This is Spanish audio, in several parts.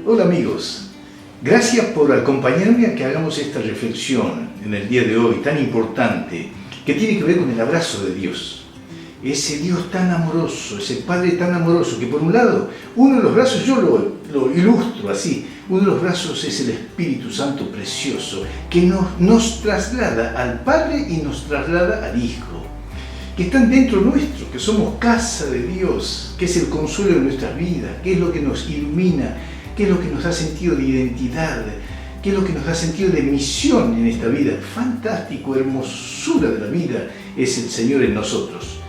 Hola amigos, gracias por acompañarme a que hagamos esta reflexión en el día de hoy tan importante que tiene que ver con el abrazo de Dios. Ese Dios tan amoroso, ese Padre tan amoroso que por un lado, uno de los brazos, yo lo ilustro así, uno de los brazos es el Espíritu Santo precioso que nos traslada al Padre y nos traslada al Hijo, que están dentro nuestro, que somos casa de Dios, que es el consuelo de nuestras vidas, que es lo que nos ilumina, qué es lo que nos da sentido de identidad, qué es lo que nos da sentido de misión en esta vida. Fantástico, hermosura de la vida es el Señor en nosotros.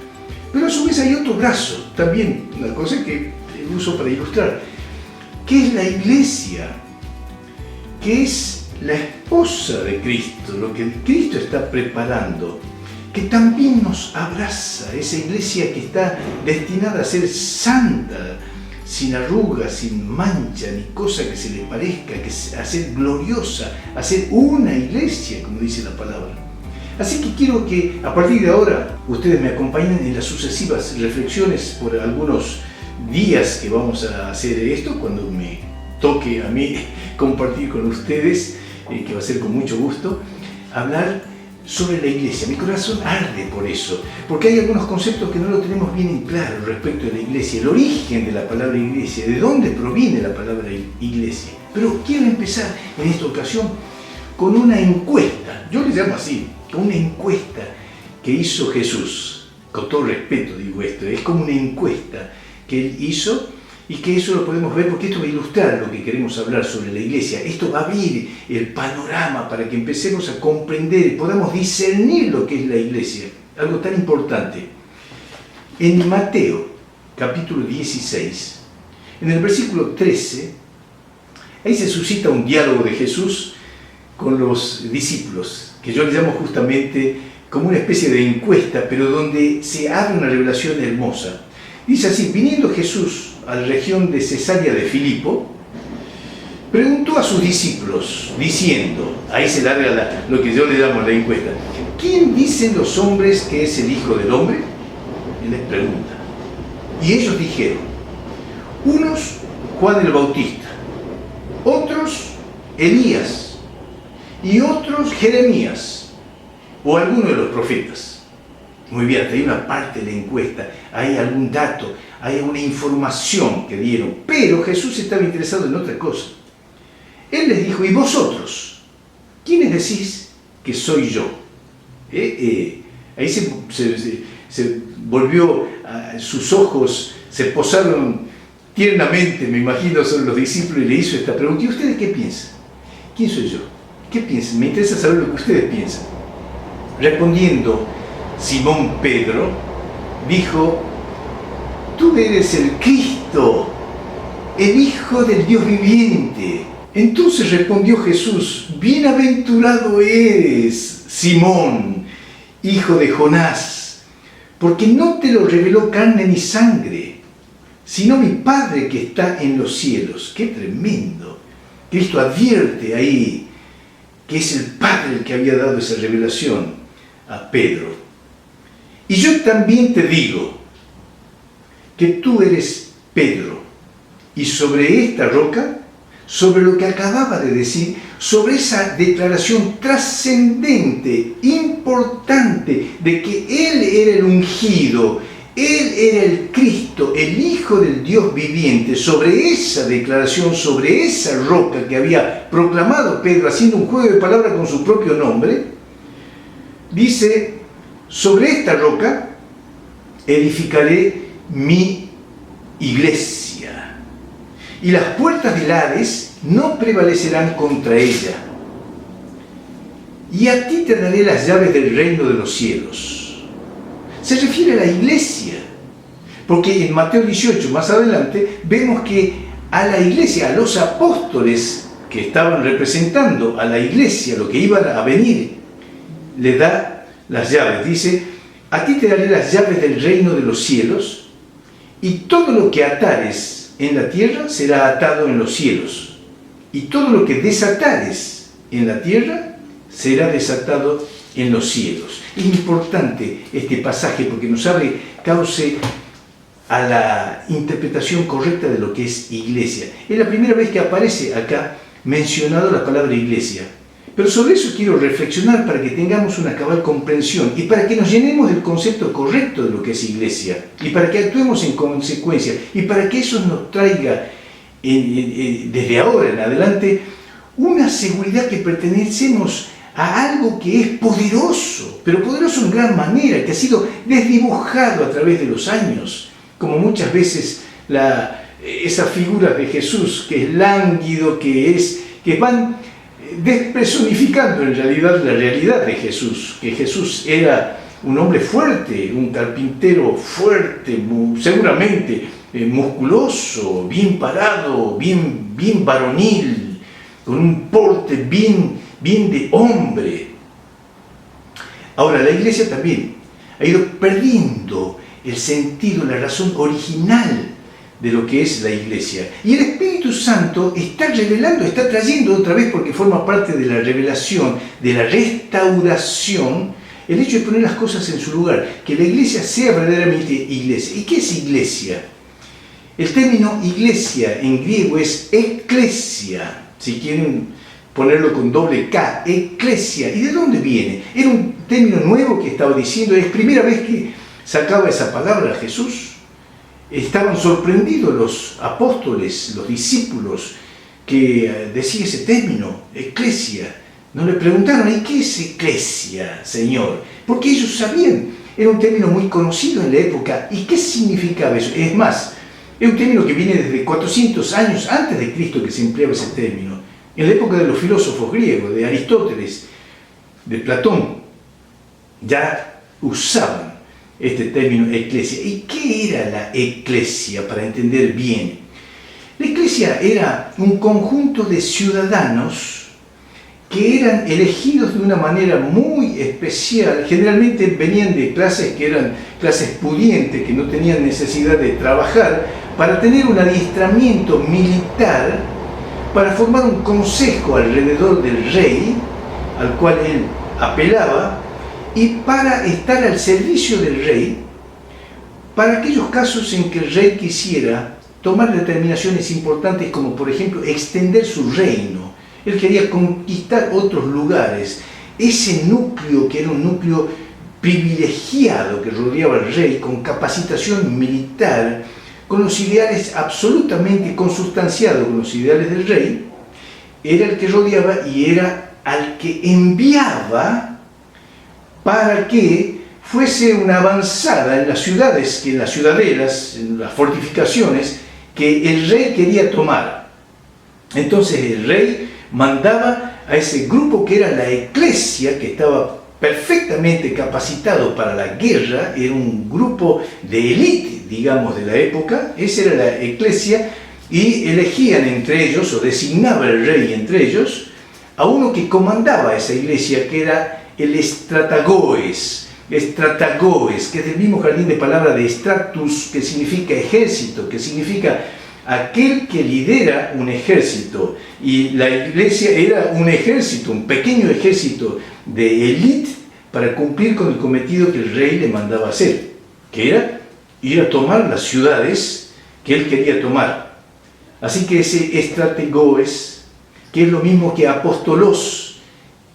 Pero a su vez hay otro brazo, también una cosa que uso para ilustrar, que es la iglesia, que es la esposa de Cristo, lo que Cristo está preparando, que también nos abraza, esa iglesia que está destinada a ser santa, sin arrugas, sin mancha, ni cosa que se le parezca, a ser gloriosa, a ser una iglesia, como dice la palabra. Así que quiero que a partir de ahora ustedes me acompañen en las sucesivas reflexiones por algunos días que vamos a hacer esto, cuando me toque a mí compartir con ustedes, que va a ser con mucho gusto, hablar sobre la iglesia. Mi corazón arde por eso, porque hay algunos conceptos que no lo tenemos bien en claro respecto de la iglesia, el origen de la palabra iglesia, de dónde proviene la palabra iglesia. Pero quiero empezar en esta ocasión con una encuesta, yo le llamo así, una encuesta que hizo Jesús. Con todo respeto digo esto, es como una encuesta que Él hizo y que eso lo podemos ver porque esto va a ilustrar lo que queremos hablar sobre la iglesia. Esto va a abrir el panorama para que empecemos a comprender y podamos discernir lo que es la iglesia, algo tan importante. En Mateo, capítulo 16, en el versículo 13, ahí se suscita un diálogo de Jesús con los discípulos, que yo le llamo justamente como una especie de encuesta, pero donde se abre una revelación hermosa. Dice así: viniendo Jesús a la región de Cesarea de Filipo, preguntó a sus discípulos, diciendo, ahí se larga lo que yo le llamo la encuesta: ¿quién dicen los hombres que es el Hijo del Hombre? Él les pregunta. Y ellos dijeron, unos Juan el Bautista, otros Elías, y otros Jeremías, o alguno de los profetas. Muy bien, hay una parte de la encuesta, hay algún dato, hay alguna información que dieron, pero Jesús estaba interesado en otra cosa. Él les dijo, ¿y vosotros? ¿Quiénes decís que soy yo? Ahí se volvió, sus ojos se posaron tiernamente, me imagino, sobre los discípulos y le hizo esta pregunta. ¿Y ustedes qué piensan? ¿Quién soy yo? ¿Qué piensan? Me interesa saber lo que ustedes piensan. Respondiendo Simón Pedro, dijo, tú eres el Cristo, el Hijo del Dios viviente. Entonces respondió Jesús, bienaventurado eres, Simón, hijo de Jonás, porque no te lo reveló carne ni sangre, sino mi Padre que está en los cielos. ¡Qué tremendo! Cristo advierte ahí que es el Padre el que había dado esa revelación a Pedro. Y yo también te digo que tú eres Pedro, y sobre esta roca, sobre lo que acababa de decir, sobre esa declaración trascendente, importante, de que Él era el ungido, Él era el Cristo, el Hijo del Dios viviente, sobre esa declaración, sobre esa roca que había proclamado Pedro, haciendo un juego de palabras con su propio nombre, dice, sobre esta roca edificaré mi iglesia, y las puertas del Hades no prevalecerán contra ella. Y a ti te daré las llaves del reino de los cielos. Se refiere a la iglesia, porque en Mateo 18, más adelante, vemos que a la iglesia, a los apóstoles que estaban representando a la iglesia, lo que iban a venir, le da las llaves. Dice, a ti te daré las llaves del reino de los cielos, y todo lo que atares en la tierra será atado en los cielos, y todo lo que desatares en la tierra será desatado en los cielos. Es importante este pasaje porque nos abre cauce a la interpretación correcta de lo que es iglesia. Es la primera vez que aparece acá mencionado la palabra iglesia. Pero sobre eso quiero reflexionar para que tengamos una cabal comprensión y para que nos llenemos del concepto correcto de lo que es iglesia y para que actuemos en consecuencia y para que eso nos traiga desde ahora en adelante una seguridad que pertenecemos a algo que es poderoso, pero poderoso en gran manera, que ha sido desdibujado a través de los años, como muchas veces esa figura de Jesús que es lánguido, que van despersonificando en realidad la realidad de Jesús, que Jesús era un hombre fuerte, un carpintero fuerte, seguramente musculoso, bien parado, bien varonil, con un porte bien de hombre. Ahora, la iglesia también ha ido perdiendo el sentido, la razón original de lo que es la iglesia. Y el Espíritu Santo está revelando, está trayendo otra vez, porque forma parte de la revelación, de la restauración, el hecho de poner las cosas en su lugar, que la iglesia sea verdaderamente iglesia. ¿Y qué es iglesia? El término iglesia en griego es eklesia, si quieren ponerlo con doble K, eklesia. ¿Y de dónde viene? Era un término nuevo que estaba diciendo, es primera vez que sacaba esa palabra Jesús. Estaban sorprendidos los apóstoles, los discípulos, que decía ese término, eclesia. No le preguntaron, ¿y qué es eclesia, Señor? Porque ellos sabían, era un término muy conocido en la época. ¿Y qué significaba eso? Es más, es un término que viene desde 400 años antes de Cristo que se empleaba ese término. En la época de los filósofos griegos, de Aristóteles, de Platón, ya usaban este término eclesia. ¿Y qué era la eclesia, para entender bien? La eclesia era un conjunto de ciudadanos que eran elegidos de una manera muy especial. Generalmente venían de clases que eran clases pudientes, que no tenían necesidad de trabajar, para tener un adiestramiento militar, para formar un consejo alrededor del rey, al cual él apelaba, y para estar al servicio del rey, para aquellos casos en que el rey quisiera tomar determinaciones importantes, como por ejemplo extender su reino. Él quería conquistar otros lugares. Ese núcleo, que era un núcleo privilegiado que rodeaba al rey, con capacitación militar, con los ideales absolutamente consustanciados con los ideales del rey, era el que rodeaba y era al que enviaba para que fuese una avanzada en las ciudades, en las ciudadelas, en las fortificaciones que el rey quería tomar. Entonces el rey mandaba a ese grupo que era la eclesia, que estaba perfectamente capacitado para la guerra, era un grupo de élite, digamos, de la época. Esa era la eclesia, y elegían entre ellos, o designaba el rey entre ellos, a uno que comandaba esa iglesia, que era el estratagoes, que es del mismo jardín de palabra de stratus, que significa ejército, que significa aquel que lidera un ejército. Y la iglesia era un ejército, un pequeño ejército de élite para cumplir con el cometido que el rey le mandaba hacer, que era ir a tomar las ciudades que él quería tomar. Así que ese estrategoes, que es lo mismo que apostolos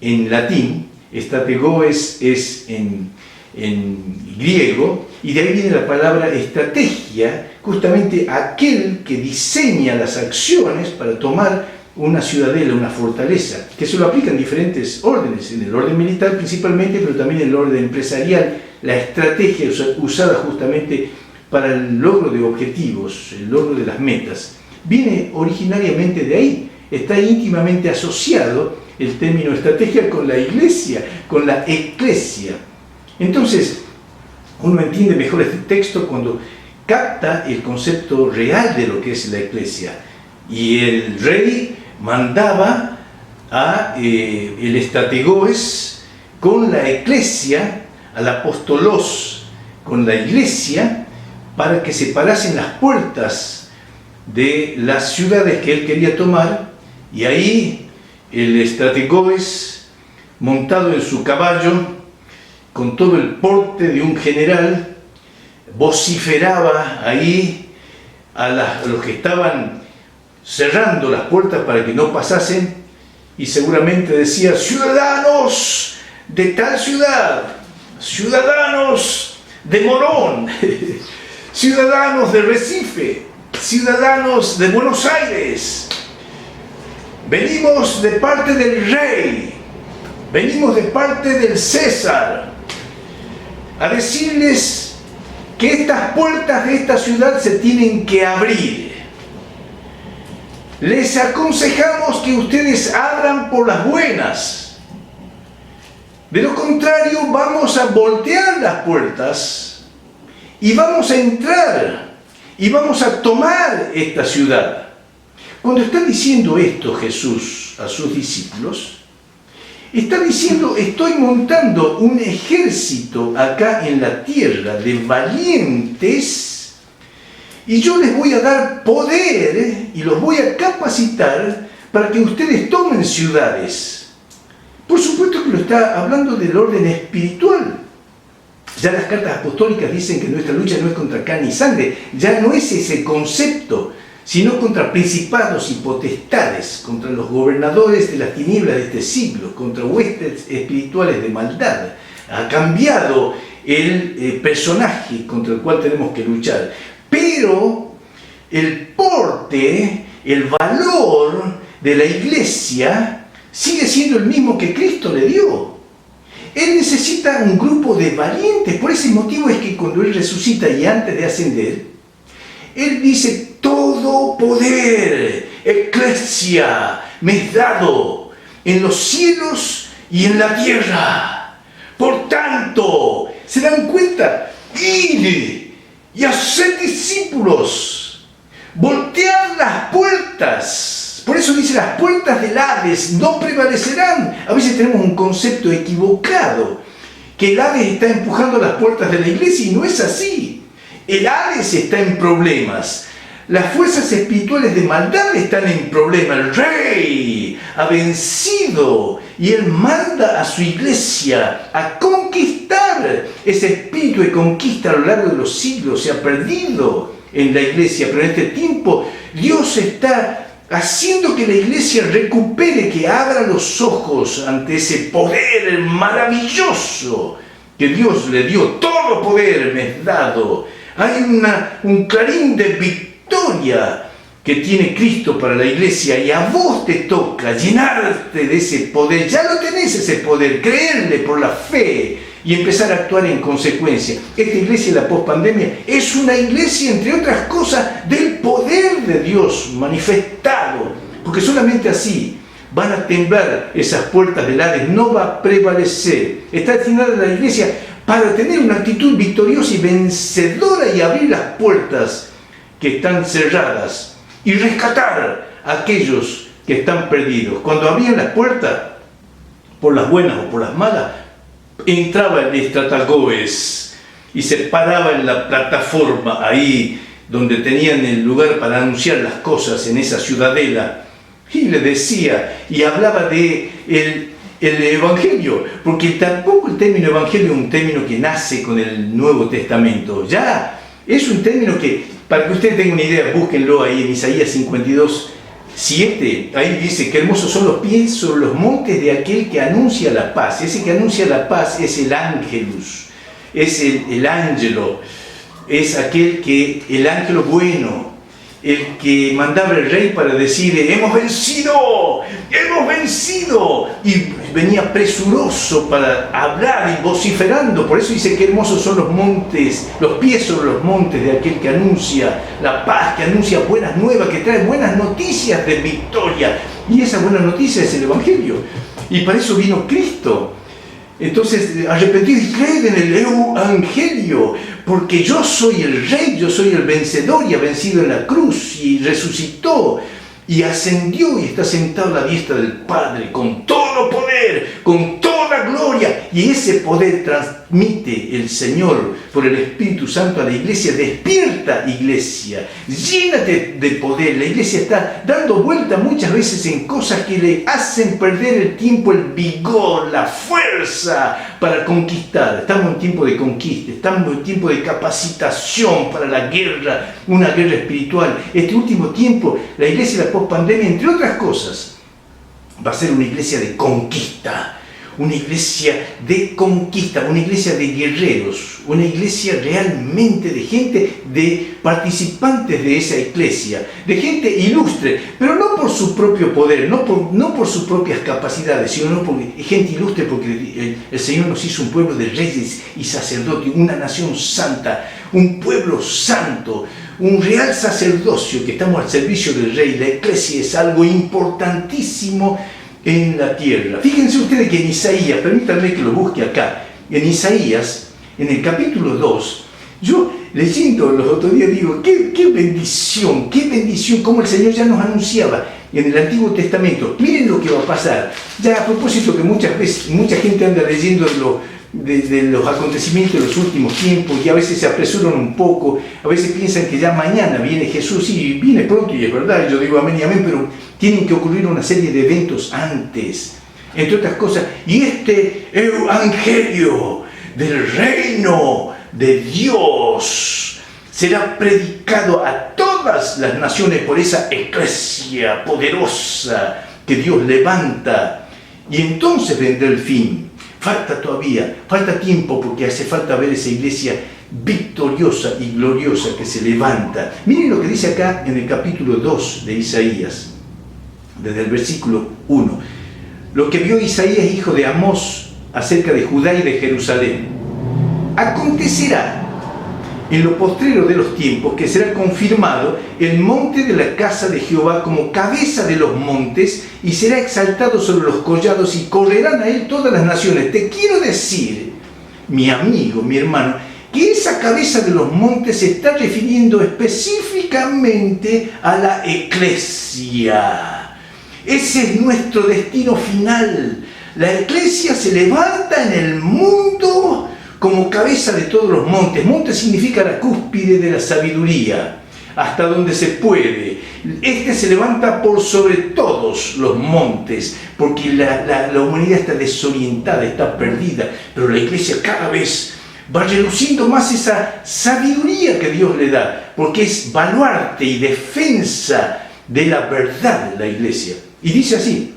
en latín, estrategoes es en griego, y de ahí viene la palabra estrategia, justamente aquel que diseña las acciones para tomar una ciudadela, una fortaleza, que se lo aplica en diferentes órdenes, en el orden militar principalmente, pero también en el orden empresarial, la estrategia usada justamente para el logro de objetivos, el logro de las metas. Viene originariamente de ahí, está íntimamente asociado el término estrategia con la iglesia, con la eclesia. Entonces, uno entiende mejor este texto cuando capta el concepto real de lo que es la eclesia. Y el rey mandaba a el estrategoes con la eclesia, al apostolos con la iglesia, para que se parasen las puertas de las ciudades que él quería tomar, y ahí el estrategoes, montado en su caballo, con todo el porte de un general, vociferaba ahí a los que estaban cerrando las puertas para que no pasasen, y seguramente decía: ciudadanos de tal ciudad, ciudadanos de Morón, ciudadanos de Recife, ciudadanos de Buenos Aires, venimos de parte del rey, venimos de parte del César, a decirles que estas puertas de esta ciudad se tienen que abrir. Les aconsejamos que ustedes abran por las buenas. De lo contrario, vamos a voltear las puertas y vamos a entrar y vamos a tomar esta ciudad. Cuando está diciendo esto Jesús a sus discípulos, está diciendo: estoy montando un ejército acá en la tierra de valientes, y yo les voy a dar poder y los voy a capacitar para que ustedes tomen ciudades. Por supuesto que lo está hablando del orden espiritual. Ya las cartas apostólicas dicen que nuestra lucha no es contra carne y sangre. Ya no es ese concepto, sino contra principados y potestades, contra los gobernadores de las tinieblas de este siglo, contra huestes espirituales de maldad. Ha cambiado el personaje contra el cual tenemos que luchar. Pero el porte, el valor de la iglesia sigue siendo el mismo que Cristo le dio. Él necesita un grupo de valientes. Por ese motivo es que cuando Él resucita y antes de ascender, Él dice: todo poder, eclesia, me es dado en los cielos y en la tierra. Por tanto, ¿se dan cuenta? ¡Id y haced discípulos! Voltead las puertas. Por eso dice: las puertas del Hades no prevalecerán. A veces tenemos un concepto equivocado, que el Hades está empujando las puertas de la iglesia, y no es así. El Hades está en problemas. Las fuerzas espirituales de maldad están en problemas. El rey ha vencido y él manda a su iglesia a conquistar. Ese espíritu de conquista a lo largo de los siglos se ha perdido en la iglesia, pero en este tiempo Dios está haciendo que la iglesia recupere, que abra los ojos ante ese poder maravilloso que Dios le dio. Todo poder me es dado. Hay un clarín de victoria que tiene Cristo para la iglesia, y a vos te toca llenarte de ese poder. Ya lo tenés, ese poder, creerle por la fe y empezar a actuar en consecuencia. Esta iglesia de la pospandemia es una iglesia, entre otras cosas, del poder de Dios manifestado, porque solamente así van a temblar esas puertas del Hades, no va a prevalecer. Está destinada la iglesia para tener una actitud victoriosa y vencedora y abrir las puertas que están cerradas y rescatar a aquellos que están perdidos. Cuando abrían las puertas, por las buenas o por las malas, entraba el estratagóes y se paraba en la plataforma ahí donde tenían el lugar para anunciar las cosas en esa ciudadela, y le decía y hablaba de el evangelio, porque tampoco el término evangelio es un término que nace con el Nuevo Testamento. Ya es un término que, para que ustedes tengan una idea, búsquenlo ahí en Isaías 52, 7, ahí dice: qué hermosos son los pies sobre los montes de aquel que anuncia la paz. Ese que anuncia la paz es el ángelus, es el ángelo, es el ángelo bueno, el que mandaba el rey para decir: hemos vencido, y venía presuroso para hablar y vociferando. Por eso dice: qué hermosos son los montes, los pies sobre los montes de aquel que anuncia la paz, que anuncia buenas nuevas, que trae buenas noticias de victoria. Y esa buena noticia es el evangelio, y para eso vino Cristo. Entonces, arrepentido y creed en el evangelio, porque yo soy el rey, yo soy el vencedor, y ha vencido en la cruz y resucitó y ascendió y está sentado a la diestra del Padre con todo poder, con toda gloria victoria. Y ese poder transmite el Señor por el Espíritu Santo a la iglesia. Despierta, iglesia, llénate de poder. La iglesia está dando vuelta muchas veces en cosas que le hacen perder el tiempo, el vigor, la fuerza para conquistar. Estamos en tiempo de conquista, estamos en tiempo de capacitación para la guerra, una guerra espiritual. Este último tiempo, la iglesia de la post-pandemia, entre otras cosas, va a ser una iglesia de conquista, una iglesia de conquista, una iglesia de guerreros, una iglesia realmente de gente, de participantes de esa iglesia, de gente ilustre, pero no por su propio poder, no por sus propias capacidades, sino por gente ilustre, porque el Señor nos hizo un pueblo de reyes y sacerdotes, una nación santa, un pueblo santo, un real sacerdocio que estamos al servicio del Rey. La iglesia es algo importantísimo en la tierra. Fíjense ustedes que en Isaías, permítanme que lo busque acá, en Isaías, en el capítulo 2, yo leyendo los otros días digo, qué bendición, como el Señor ya nos anunciaba en el Antiguo Testamento. Miren lo que va a pasar. Ya a propósito que muchas veces, mucha gente anda leyendo de los acontecimientos de los últimos tiempos y a veces se apresuran un poco, a veces piensan que ya mañana viene Jesús, y viene pronto y es verdad, yo digo amén y amén, pero tienen que ocurrir una serie de eventos antes, entre otras cosas, y este evangelio del reino de Dios será predicado a todas las naciones por esa iglesia poderosa que Dios levanta, y entonces vendrá el fin. Falta todavía, falta tiempo, porque hace falta ver esa iglesia victoriosa y gloriosa que se levanta. Miren lo que dice acá en el capítulo 2 de Isaías, desde el versículo 1. Lo que vio Isaías, hijo de Amós, acerca de Judá y de Jerusalén. Acontecerá en lo postrero de los tiempos que será confirmado el monte de la casa de Jehová como cabeza de los montes, y será exaltado sobre los collados, y correrán a él todas las naciones. Te quiero decir, mi amigo, mi hermano, que esa cabeza de los montes se está refiriendo específicamente a la iglesia. Ese es nuestro destino final. La iglesia se levanta en el mundo como cabeza de todos los montes. Monte significa la cúspide de la sabiduría, hasta donde se puede. Este se levanta por sobre todos los montes, porque la humanidad está desorientada, está perdida, pero la iglesia cada vez va reluciendo más esa sabiduría que Dios le da, porque es baluarte y defensa de la verdad de la iglesia. Y dice así: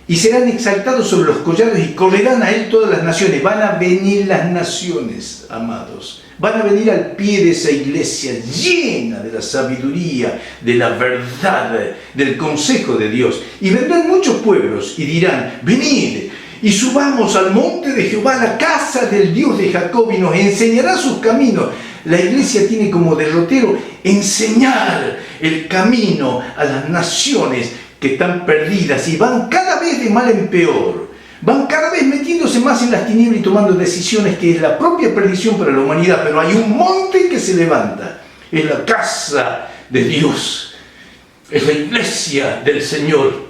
y serán exaltados sobre los collados y correrán a él todas las naciones. Van a venir las naciones, amados. Van a venir al pie de esa iglesia llena de la sabiduría, de la verdad, del consejo de Dios. Y vendrán muchos pueblos y dirán: venid y subamos al monte de Jehová, a la casa del Dios de Jacob, y nos enseñará sus caminos. La iglesia tiene como derrotero enseñar el camino a las naciones que están perdidas y van cada vez de mal en peor, van cada vez metiéndose más en las tinieblas y tomando decisiones que es la propia perdición para la humanidad. Pero hay un monte que se levanta, es la casa de Dios, es la iglesia del Señor.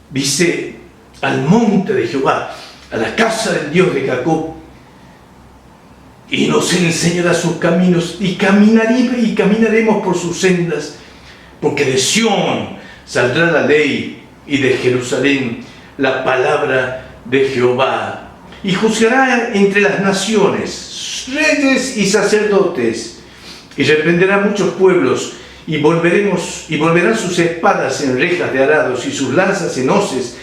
Dice: al monte de Jehová, a la casa del Dios de Jacob, y nos enseñará sus caminos, y caminaremos por sus sendas. Porque de Sión saldrá la ley, y de Jerusalén la palabra de Jehová. Y juzgará entre las naciones, reyes y sacerdotes, y reprenderá muchos pueblos, y volverán sus espadas en rejas de arados, y sus lanzas en hoces.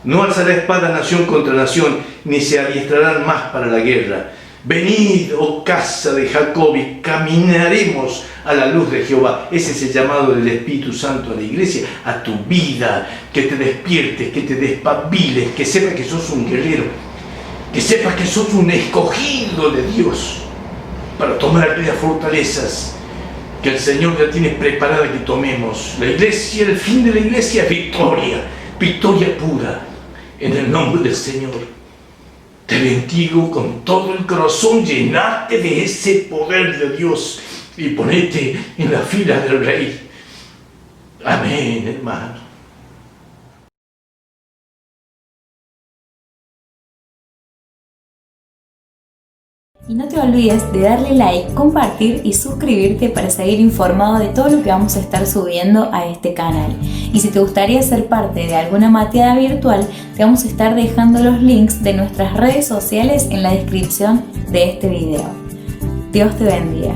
No alzará espada nación contra nación, ni se adiestrarán más para la guerra. Venid, oh casa de Jacob, y caminaremos a la luz de Jehová. Ese es el llamado del Espíritu Santo a la iglesia, a tu vida, que te despiertes, que te despabiles, que sepas que sos un guerrero, que sepas que sos un escogido de Dios para tomar aquellas fortalezas que el Señor ya tiene preparada que tomemos. La iglesia, el fin de la iglesia es victoria, victoria pura, en el nombre del Señor. Te bendigo con todo el corazón, llenate de ese poder de Dios y ponete en la fila del Rey. Amén, hermano. Y no te olvides de darle like, compartir y suscribirte para seguir informado de todo lo que vamos a estar subiendo a este canal. Y si te gustaría ser parte de alguna mateada virtual, te vamos a estar dejando los links de nuestras redes sociales en la descripción de este video. Dios te bendiga.